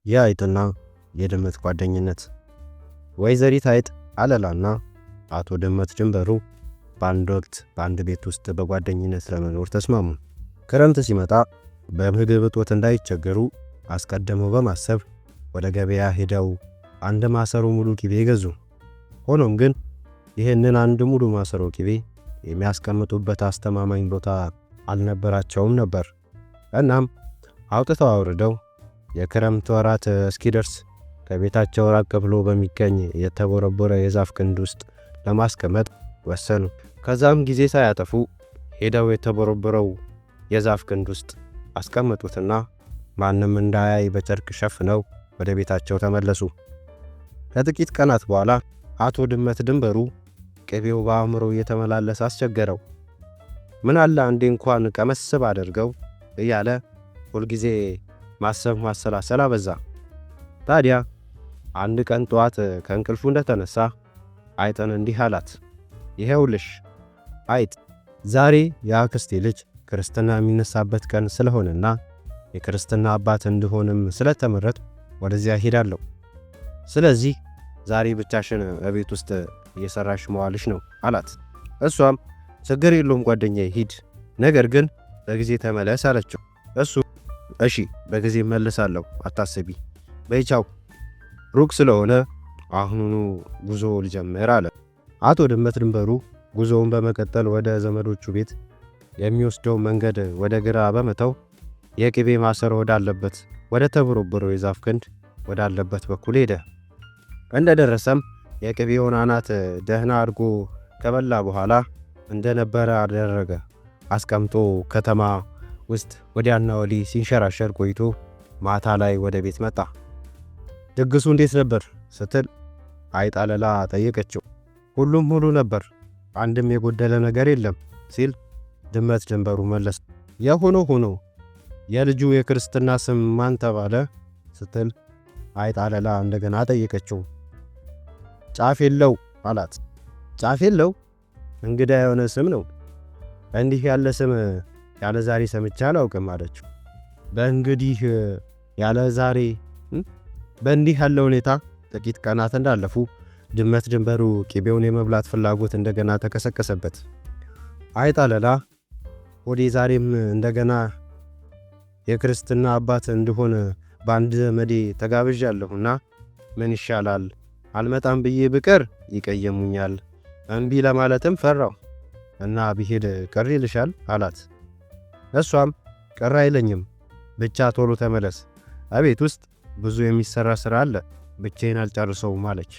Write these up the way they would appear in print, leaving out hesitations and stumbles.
የአይጥና የድመት ጓደኝነት። ወይዘሪት አይጥ አለላና አቶ ድመት ድንበሩ በአንድ ወቅት በአንድ ቤት ውስጥ በጓደኝነት ለመኖር ተስማሙ። ክረምት ሲመጣ በምግብ እጦት እንዳይቸገሩ አስቀድመው በማሰብ ወደ ገበያ ሄደው አንድ ማሰሮ ሙሉ ቂቤ ገዙ። ሆኖም ግን ይህንን አንድ ሙሉ ማሰሮ ቂቤ የሚያስቀምጡበት አስተማማኝ ቦታ አልነበራቸውም ነበር። እናም አውጥተው አውርደው የክረምት ወራት እስኪደርስ ከቤታቸው ራቅ ብሎ በሚገኝ የተቦረቦረ የዛፍ ግንድ ውስጥ ለማስቀመጥ ወሰኑ። ከዛም ጊዜ ሳያጠፉ ሄደው የተቦረቦረው የዛፍ ግንድ ውስጥ አስቀመጡትና ማንም እንዳያይ በጨርቅ ሸፍነው ወደ ቤታቸው ተመለሱ። ከጥቂት ቀናት በኋላ አቶ ድመት ድንበሩ ቅቤው በአእምሮ እየተመላለሰ አስቸገረው። ምን አለ አንዴ እንኳን ቀመስ ባደርገው እያለ ሁልጊዜ ማሰብ ማሰላሰል አበዛ። ታዲያ አንድ ቀን ጠዋት ከእንቅልፉ እንደተነሳ አይጥን እንዲህ አላት፣ ይሄውልሽ አይጥ፣ ዛሬ የአክስቴ ልጅ ክርስትና የሚነሳበት ቀን ስለሆነና የክርስትና አባት እንድሆንም ስለተመረጥ ወደዚያ ሄዳለሁ። ስለዚህ ዛሬ ብቻሽን በቤት ውስጥ እየሰራሽ መዋልሽ ነው አላት። እሷም ችግር የለውም ጓደኛዬ ሂድ፣ ነገር ግን በጊዜ ተመለስ አለችው። እሱ እሺ በጊዜ መለሳለሁ አታስቢ፣ በይ ቻው፣ ሩቅ ስለሆነ አሁኑኑ ጉዞ ልጀምር አለ። አቶ ድመት ድንበሩ ጉዞውን በመቀጠል ወደ ዘመዶቹ ቤት የሚወስደው መንገድ ወደ ግራ በመተው የቅቤ ማሰሮ ወዳለበት ወደ ተቦረቦረው የዛፍ ግንድ ወዳለበት በኩል ሄደ። እንደደረሰም የቅቤውን አናት ደህና አድርጎ ከበላ በኋላ እንደነበረ አደረገ። አስቀምጦ ከተማ ውስጥ ወዲያና ወዲህ ሲንሸራሸር ቆይቶ ማታ ላይ ወደ ቤት መጣ። ድግሱ እንዴት ነበር ስትል አይጥ አለላ ጠየቀችው። ሁሉም ሙሉ ነበር፣ አንድም የጎደለ ነገር የለም ሲል ድመት ድንበሩ መለሰ። የሆኖ ሆኖ የልጁ የክርስትና ስም ማን ተባለ ስትል አይጥ አለላ እንደገና ጠየቀችው። ጫፍ የለው አላት። ጫፍ የለው? እንግዳ የሆነ ስም ነው። እንዲህ ያለ ስም ያለ ዛሬ ሰምቼ አላውቅም አለችው። በእንግዲህ ያለ ዛሬ በእንዲህ ያለ ሁኔታ ጥቂት ቀናት እንዳለፉ ድመት ድንበሩ ቅቤውን የመብላት ፍላጎት እንደገና ተቀሰቀሰበት። አይጥ አለላ ወዴ ዛሬም እንደገና የክርስትና አባት እንድሆን በአንድ ዘመዴ ተጋብዣለሁና ምን ይሻላል? አልመጣም ብዬ ብቀር ይቀየሙኛል፣ እምቢ ለማለትም ፈራው እና ብሄድ ቅር ይልሻል አላት። እሷም ቅር አይለኝም፣ ብቻ ቶሎ ተመለስ፣ አቤት ውስጥ ብዙ የሚሰራ ስራ አለ፣ ብቻዬን አልጨርሰውም አለች።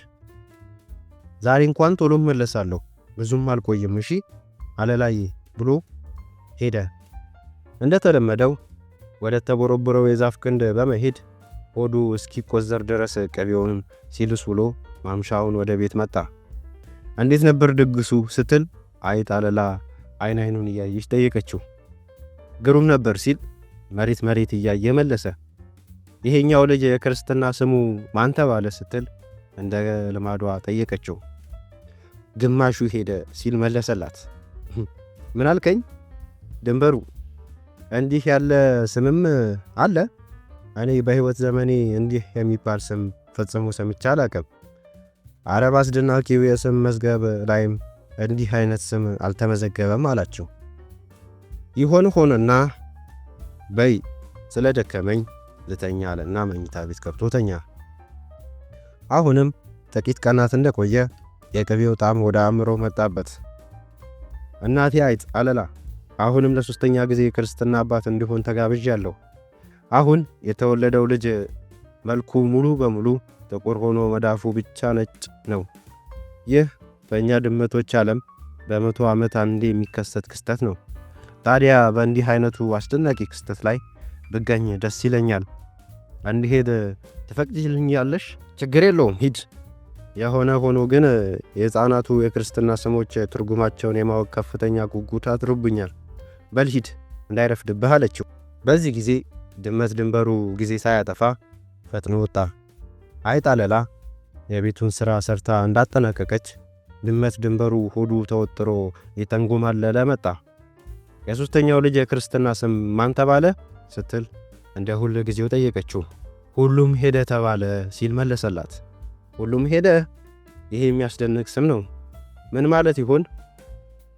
ዛሬ እንኳን ቶሎ መለሳለሁ፣ ብዙም አልቆይም እሺ አለላዬ ብሎ ሄደ። እንደተለመደው ወደ ተቦረቦረው የዛፍ ግንድ በመሄድ ሆዱ እስኪቆዘር ድረስ ቅቤውን ሲልስ ውሎ ማምሻውን ወደ ቤት መጣ። እንዴት ነበር ድግሱ ስትል አይጥ አለላ አይን አይኑን እያየች ጠየቀችው። ግሩም ነበር ሲል መሬት መሬት እያየ መለሰ። ይሄኛው ልጅ የክርስትና ስሙ ማን ተባለ ስትል እንደ ልማዷ ጠየቀችው። ግማሹ ሄደ ሲል መለሰላት። ምን አልከኝ ድንበሩ? እንዲህ ያለ ስምም አለ? እኔ በሕይወት ዘመኔ እንዲህ የሚባል ስም ፈጽሞ ሰምቼ አላውቅም። አረብ አስደናቂው የስም መዝገብ ላይም እንዲህ አይነት ስም አልተመዘገበም አላቸው። ይሆን ሆነና በይ ስለ ደከመኝ ልተኛ አለና መኝታ ቤት ገብቶ ተኛ። አሁንም ጥቂት ቀናት እንደቆየ የቅቤው ጣዕም ወደ አእምሮ መጣበት። እናቴ አይጥ አለላ አሁንም ለሶስተኛ ጊዜ የክርስትና አባት እንዲሆን ተጋብዣለሁ። አሁን የተወለደው ልጅ መልኩ ሙሉ በሙሉ ጥቁር ሆኖ መዳፉ ብቻ ነጭ ነው። ይህ በእኛ ድመቶች ዓለም በ100 ዓመት አንዴ የሚከሰት ክስተት ነው። ታዲያ በእንዲህ አይነቱ አስደናቂ ክስተት ላይ ብገኝ ደስ ይለኛል። እንዲሄድ ትፈቅጂልኛለሽ? ችግር የለውም ሂድ። የሆነ ሆኖ ግን የሕፃናቱ የክርስትና ስሞች ትርጉማቸውን የማወቅ ከፍተኛ ጉጉት አድሮብኛል። በል ሂድ እንዳይረፍድብህ አለችው። በዚህ ጊዜ ድመት ድንበሩ ጊዜ ሳያጠፋ ፈጥኖ ወጣ። አይጥ አለላ የቤቱን ሥራ ሰርታ እንዳጠናቀቀች ድመት ድንበሩ ሆዱ ተወጥሮ የተንጎማለለ መጣ። የሶስተኛው ልጅ የክርስትና ስም ማን ተባለ ስትል እንደ ሁል ጊዜው ጠየቀችው። ሁሉም ሄደ ተባለ ሲል መለሰላት። ሁሉም ሄደ? ይሄ የሚያስደንቅ ስም ነው። ምን ማለት ይሆን?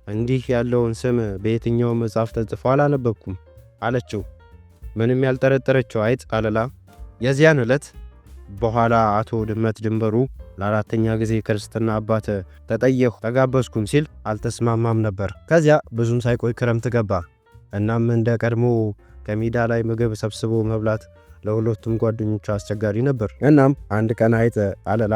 እንዲህ ያለውን ስም በየትኛው መጽሐፍ ተጽፎ አላነበብኩም አለችው። ምንም ያልጠረጠረችው አይጥ አለላ የዚያን ዕለት በኋላ አቶ ድመት ድንበሩ ለአራተኛ ጊዜ ክርስትና አባት ተጠየሁ ተጋበዝኩም ሲል አልተስማማም ነበር። ከዚያ ብዙም ሳይቆይ ክረምት ገባ። እናም እንደ ቀድሞ ከሜዳ ላይ ምግብ ሰብስቦ መብላት ለሁለቱም ጓደኞቹ አስቸጋሪ ነበር። እናም አንድ ቀን አይጥ አለላ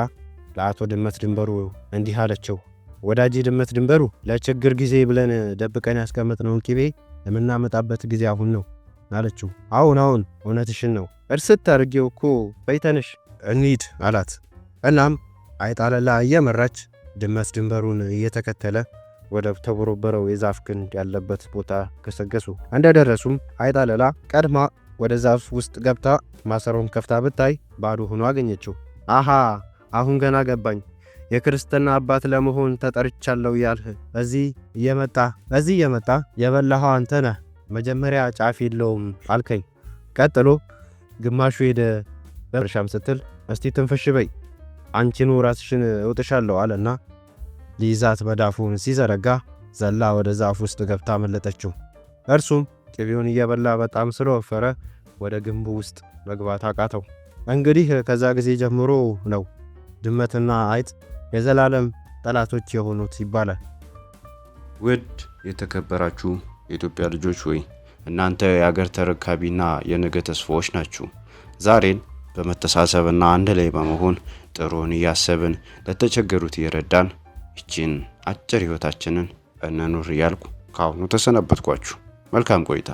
ለአቶ ድመት ድንበሩ እንዲህ አለችው። ወዳጄ ድመት ድንበሩ፣ ለችግር ጊዜ ብለን ደብቀን ያስቀመጥነውን ቅቤ የምናመጣበት ጊዜ አሁን ነው አለችው። አሁን እውነትሽን ነው፣ እርስት አድርጌው እኮ በይተንሽ እንሂድ አላት። እናም አይጥ አለላ እየመራች ድመት ድንበሩን እየተከተለ ወደ ተቦረበረው የዛፍ ግንድ ያለበት ቦታ ገሰገሱ። እንደደረሱም አይጥ አለላ ቀድማ ወደ ዛፍ ውስጥ ገብታ ማሰሮን ከፍታ ብታይ ባዶ ሆኖ አገኘችው። አሃ አሁን ገና ገባኝ፣ የክርስትና አባት ለመሆን ተጠርቻለሁ ያልህ እዚህ እየመጣ የበላኸው አንተ ነህ። መጀመሪያ ጫፍ የለውም አልከኝ፣ ቀጥሎ ግማሹ ሄደ በርሻም ስትል እስቲ ትንፍሽ በይ አንቺኑ ራስሽን እውጥሻለሁ አለና ሊይዛት መዳፉን ሲዘረጋ ዘላ ወደ ዛፍ ውስጥ ገብታ መለጠችው። እርሱም ቅቤውን እየበላ በጣም ስለወፈረ ወደ ግንቡ ውስጥ መግባት አቃተው። እንግዲህ ከዛ ጊዜ ጀምሮ ነው ድመትና አይጥ የዘላለም ጠላቶች የሆኑት ይባላል። ውድ የተከበራችሁ የኢትዮጵያ ልጆች ሆይ እናንተ የአገር ተረካቢና የነገ ተስፋዎች ናችሁ። ዛሬን በመተሳሰብና አንድ ላይ በመሆን ጥሩን እያሰብን ለተቸገሩት እየረዳን ይችን አጭር ህይወታችንን እንኑር እያልኩ ካሁኑ ተሰናበትኳችሁ። መልካም ቆይታ።